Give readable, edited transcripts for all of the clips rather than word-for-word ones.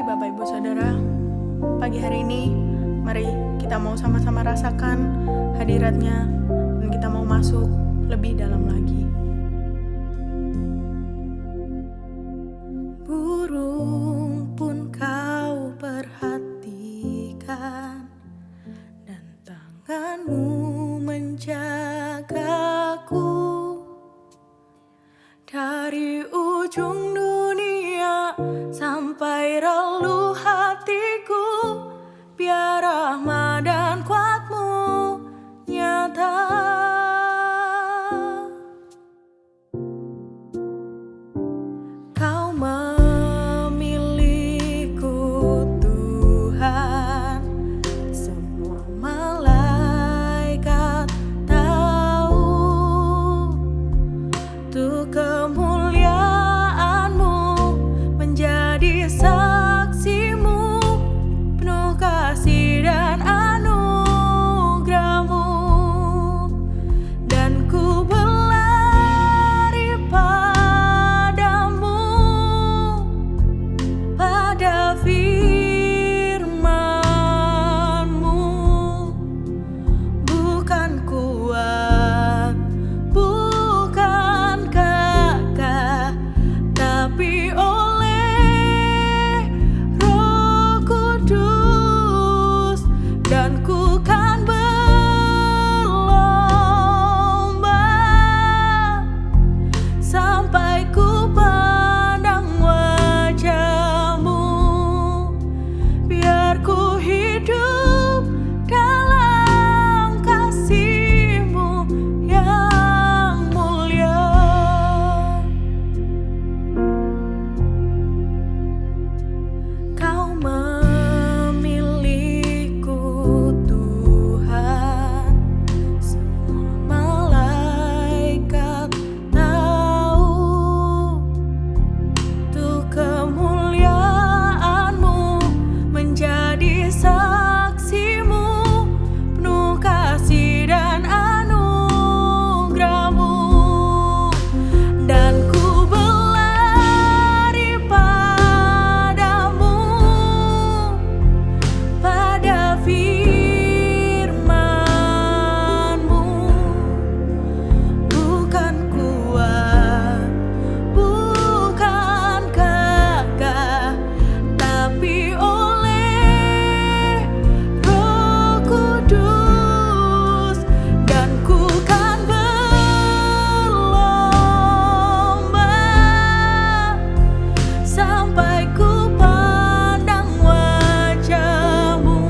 pagi Bapak Ibu Saudara. Pagi hari ini mari kita mau sama-sama rasakan hadiratnya dan kita mau masuk lebih dalam lagi. Burung pun kau perhatikan dan tanganmu menjagaku dari ujung dunia sampai relung hatiku, biar rahmat dan kuat-Mu nyata. Kau memilihku Tuhan, semua malaikat tahu, untuk kemuliaan-Mu menjadi saksi-Mu, penuh kasih dan anugerah-Mu. Dan ku berlari padamu, pada firman-Mu. Bukan kuat, bukan gagah, tapi oleh Roh Kudus. Dan ku kan berlomba sampai ku pandang wajah-Mu, biar ku hidup dalam kasih-Mu yang mulia. Kau memilihku Tuhan, semua malaikat tahu, untuk kemuliaan-Mu menjadi saksi-Mu, penuh kasih dan anugerah-Mu. Dan ku berlari padamu, pada firman-Mu. Bukan kuat, bukan gagah, tapi oleh Roh Kudus. Dan ku kan berlomba sampai ku pandang wajah-Mu,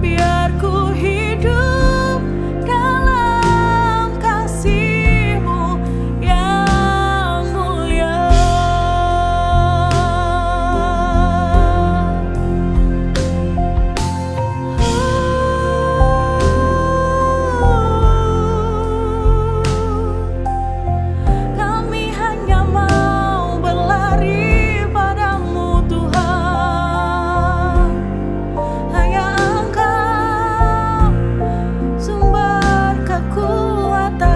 biar ku hidup dalam kasih-Mu yang mulia. Kami hanya mau berlari padamu Tuhan, hanya Engkau sumber kekuatan.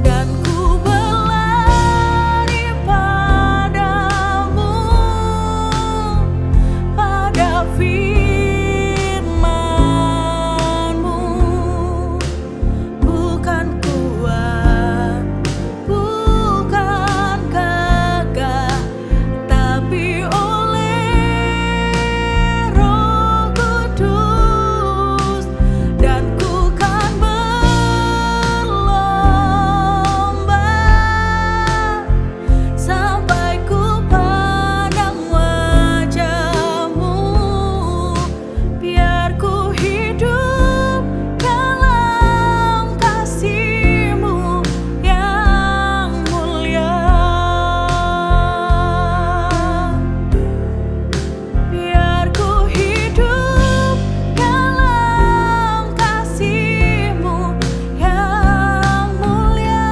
Dan ku berlari padamu, pada firman-Mu. Bukan kuat, bukan gagah, tapi oleh Roh Kudus. Dan ku kan berlomba sampai ku pandang wajah-Mu, biar ku hidup dalam kasih-Mu yang mulia. Biar ku hidup dalam kasih-Mu yang mulia.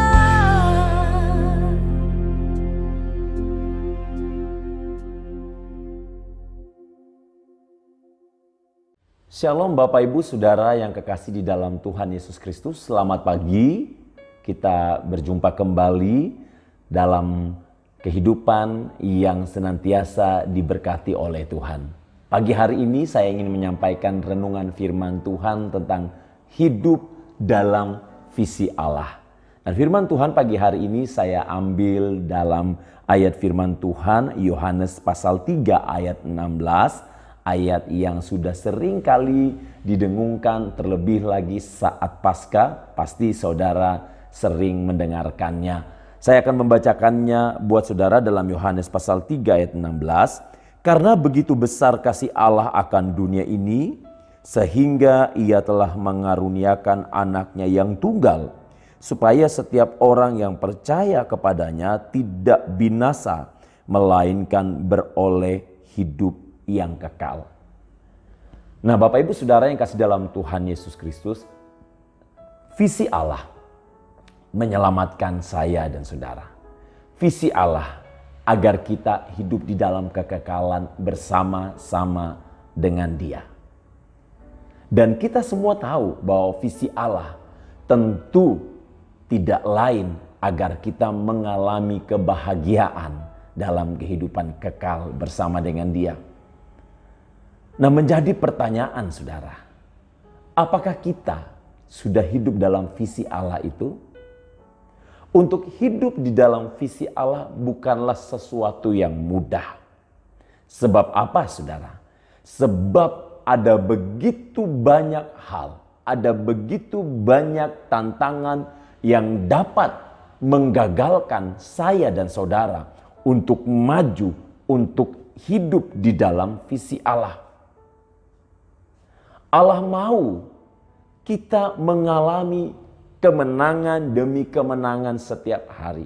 Shalom Bapak Ibu Saudara yang kekasih di dalam Tuhan Yesus Kristus. Selamat pagi. Kita berjumpa kembali dalam kehidupan yang senantiasa diberkati oleh Tuhan. Pagi hari ini saya ingin menyampaikan renungan firman Tuhan tentang hidup dalam visi Allah. Dan firman Tuhan pagi hari ini saya ambil dalam ayat firman Tuhan Yohanes pasal 3 ayat 16. Ayat yang sudah sering kali didengungkan, terlebih lagi saat Paskah. Pasti saudara sering mendengarkannya. Saya akan membacakannya buat saudara dalam Yohanes pasal 3 ayat 16. Karena begitu besar kasih Allah akan dunia ini, sehingga ia telah mengaruniakan anaknya yang tunggal, supaya setiap orang yang percaya kepadanya tidak binasa, melainkan beroleh hidup yang kekal. Nah, Bapak Ibu Saudara yang kasih dalam Tuhan Yesus Kristus, visi Allah menyelamatkan saya dan saudara. Visi Allah agar kita hidup di dalam kekekalan bersama-sama dengan Dia. Dan kita semua tahu bahwa visi Allah tentu tidak lain agar kita mengalami kebahagiaan dalam kehidupan kekal bersama dengan Dia. Nah, menjadi pertanyaan saudara, apakah kita sudah hidup dalam visi Allah itu? Untuk hidup di dalam visi Allah bukanlah sesuatu yang mudah. Sebab apa saudara? Sebab ada begitu banyak hal, ada begitu banyak tantangan yang dapat menggagalkan saya dan saudara untuk maju, untuk hidup di dalam visi Allah. Allah mau kita mengalami kemenangan demi kemenangan setiap hari.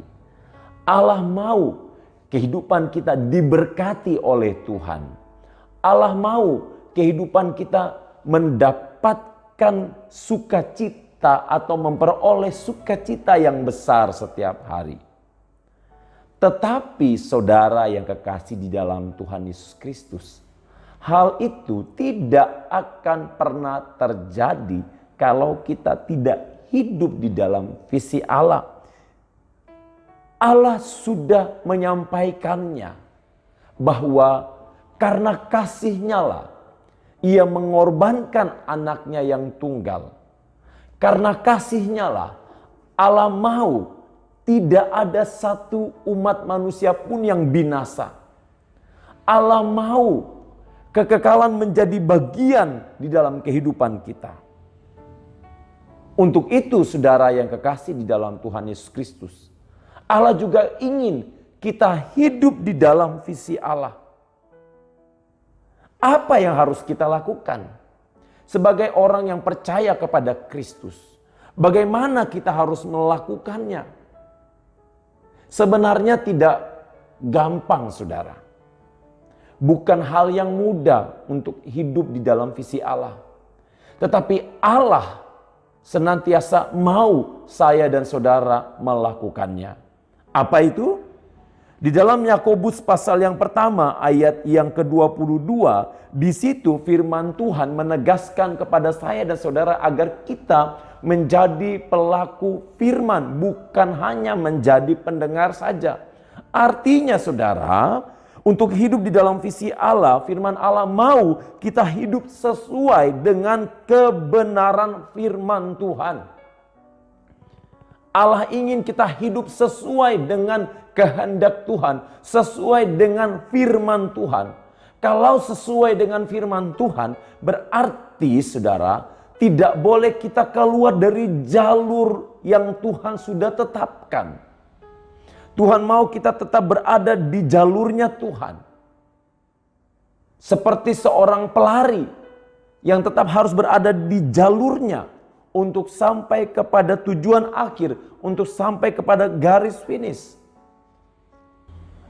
Allah mau kehidupan kita diberkati oleh Tuhan. Allah mau kehidupan kita mendapatkan sukacita atau memperoleh sukacita yang besar setiap hari. Tetapi saudara yang kekasih di dalam Tuhan Yesus Kristus, hal itu tidak akan pernah terjadi kalau kita tidak hidup di dalam visi Allah. Allah sudah menyampaikannya bahwa karena kasih-Nya lah Ia mengorbankan anaknya yang tunggal. Karena kasih-Nya lah Allah mau tidak ada satu umat manusia pun yang binasa. Allah mau kekekalan menjadi bagian di dalam kehidupan kita. Untuk itu saudara yang kekasih di dalam Tuhan Yesus Kristus, Allah juga ingin kita hidup di dalam visi Allah. Apa yang harus kita lakukan? Sebagai orang yang percaya kepada Kristus, bagaimana kita harus melakukannya? Sebenarnya tidak gampang saudara. Bukan hal yang mudah untuk hidup di dalam visi Allah. Tetapi Allah senantiasa mau saya dan saudara melakukannya. Apa itu? Di dalam Yakobus pasal yang pertama ayat yang ke-22, di situ firman Tuhan menegaskan kepada saya dan saudara agar kita menjadi pelaku firman, bukan hanya menjadi pendengar saja. Artinya saudara, untuk hidup di dalam visi Allah, firman Allah mau kita hidup sesuai dengan kebenaran firman Tuhan. Allah ingin kita hidup sesuai dengan kehendak Tuhan, sesuai dengan firman Tuhan. Kalau sesuai dengan firman Tuhan, berarti saudara, tidak boleh kita keluar dari jalur yang Tuhan sudah tetapkan. Tuhan mau kita tetap berada di jalurnya Tuhan. Seperti seorang pelari yang tetap harus berada di jalurnya untuk sampai kepada tujuan akhir, untuk sampai kepada garis finish.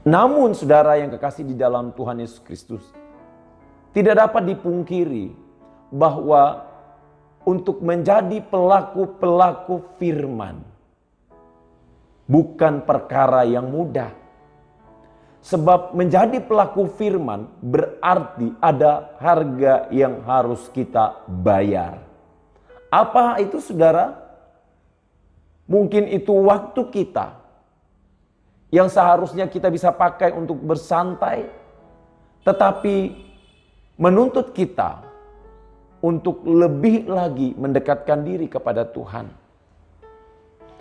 Namun saudara yang kekasih di dalam Tuhan Yesus Kristus, tidak dapat dipungkiri bahwa untuk menjadi pelaku-pelaku firman bukan perkara yang mudah. Sebab menjadi pelaku firman berarti ada harga yang harus kita bayar. Apa itu saudara? Mungkin itu waktu kita yang seharusnya kita bisa pakai untuk bersantai, tetapi menuntut kita untuk lebih lagi mendekatkan diri kepada Tuhan.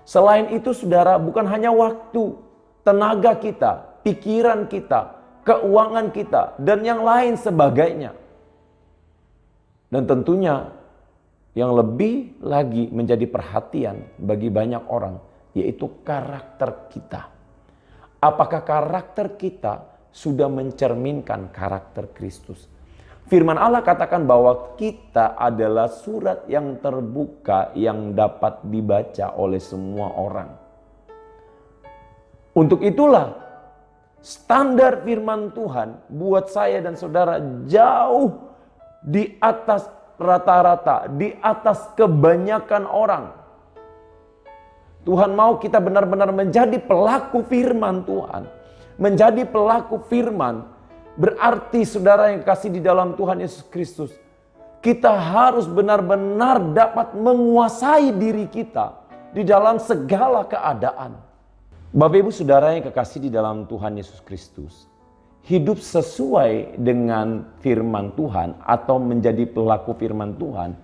Selain itu saudara, bukan hanya waktu, tenaga kita, pikiran kita, keuangan kita, dan yang lain sebagainya. Dan tentunya yang lebih lagi menjadi perhatian bagi banyak orang, yaitu karakter kita. Apakah karakter kita sudah mencerminkan karakter Kristus? Firman Allah katakan bahwa kita adalah surat yang terbuka yang dapat dibaca oleh semua orang. Untuk itulah standar firman Tuhan buat saya dan saudara jauh di atas rata-rata, di atas kebanyakan orang. Tuhan mau kita benar-benar menjadi pelaku firman Tuhan. Menjadi pelaku firman berarti saudara yang kasih di dalam Tuhan Yesus Kristus, kita harus benar-benar dapat menguasai diri kita di dalam segala keadaan. Bapak Ibu saudara yang kekasih di dalam Tuhan Yesus Kristus, hidup sesuai dengan firman Tuhan atau menjadi pelaku firman Tuhan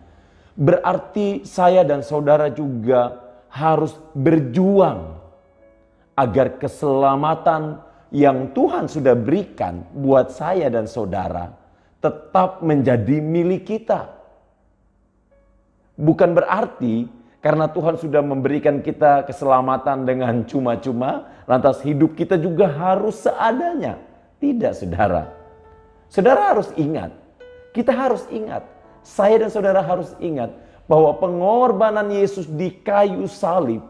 berarti saya dan saudara juga harus berjuang agar keselamatan yang Tuhan sudah berikan buat saya dan saudara tetap menjadi milik kita. Bukan berarti karena Tuhan sudah memberikan kita keselamatan dengan cuma-cuma, lantas hidup kita juga harus seadanya. Tidak, saudara. Saudara harus ingat, kita harus ingat, saya dan saudara harus ingat bahwa pengorbanan Yesus di kayu salib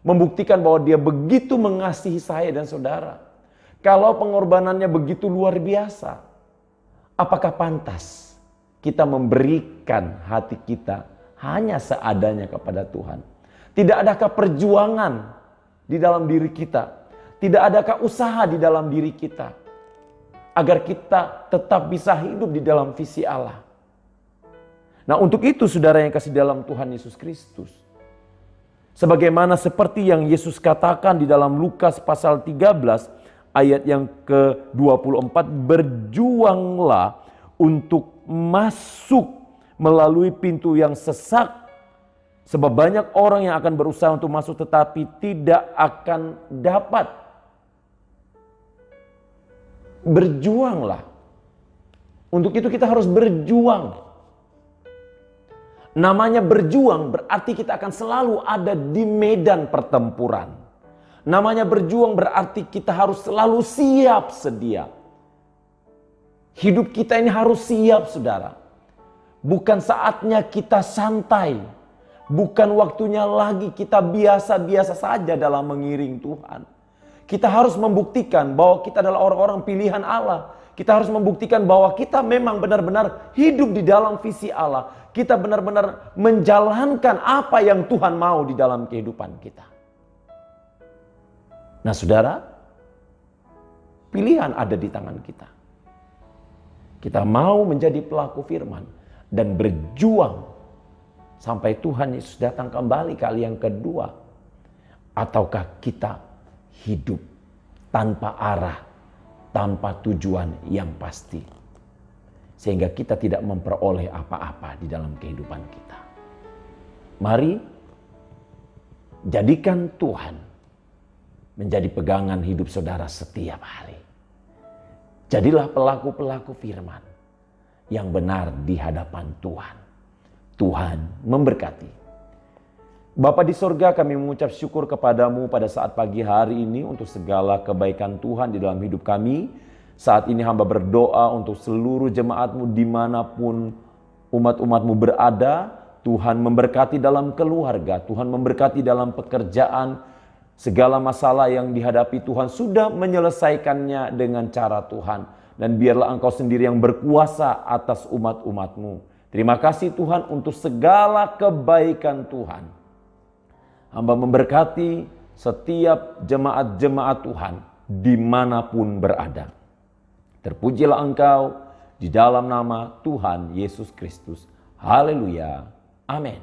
membuktikan bahwa dia begitu mengasihi saya dan saudara. Kalau pengorbanannya begitu luar biasa, apakah pantas kita memberikan hati kita hanya seadanya kepada Tuhan? Tidak adakah perjuangan di dalam diri kita? Tidak adakah usaha di dalam diri kita agar kita tetap bisa hidup di dalam visi Allah? Nah, untuk itu saudara yang kasih dalam Tuhan Yesus Kristus, sebagaimana seperti yang Yesus katakan di dalam Lukas pasal 13 ayat yang ke-24, berjuanglah untuk masuk melalui pintu yang sesak, sebab banyak orang yang akan berusaha untuk masuk tetapi tidak akan dapat. Berjuanglah. Untuk itu kita harus berjuang. Namanya berjuang berarti kita akan selalu ada di medan pertempuran. Namanya berjuang berarti kita harus selalu siap sedia. Hidup kita ini harus siap, saudara. Bukan saatnya kita santai. Bukan waktunya lagi kita biasa-biasa saja dalam mengiring Tuhan. Kita harus membuktikan bahwa kita adalah orang-orang pilihan Allah. Kita harus membuktikan bahwa kita memang benar-benar hidup di dalam visi Allah. Kita benar-benar menjalankan apa yang Tuhan mau di dalam kehidupan kita. Nah saudara, pilihan ada di tangan kita. Kita mau menjadi pelaku firman dan berjuang sampai Tuhan Yesus datang kembali kali yang kedua. Ataukah kita hidup tanpa arah, tanpa tujuan yang pasti, sehingga kita tidak memperoleh apa-apa di dalam kehidupan kita. Mari jadikan Tuhan menjadi pegangan hidup saudara setiap hari. Jadilah pelaku-pelaku firman yang benar di hadapan Tuhan. Tuhan memberkati. Bapa di sorga, kami mengucap syukur kepadamu pada saat pagi hari ini untuk segala kebaikan Tuhan di dalam hidup kami. Saat ini hamba berdoa untuk seluruh jemaatmu dimanapun umat-umatmu berada. Tuhan memberkati dalam keluarga, Tuhan memberkati dalam pekerjaan. Segala masalah yang dihadapi Tuhan sudah menyelesaikannya dengan cara Tuhan. Dan biarlah Engkau sendiri yang berkuasa atas umat-umatmu. Terima kasih Tuhan untuk segala kebaikan Tuhan. Hamba memberkati setiap jemaat-jemaat Tuhan dimanapun berada. Terpujilah Engkau di dalam nama Tuhan Yesus Kristus. Haleluya. Amin.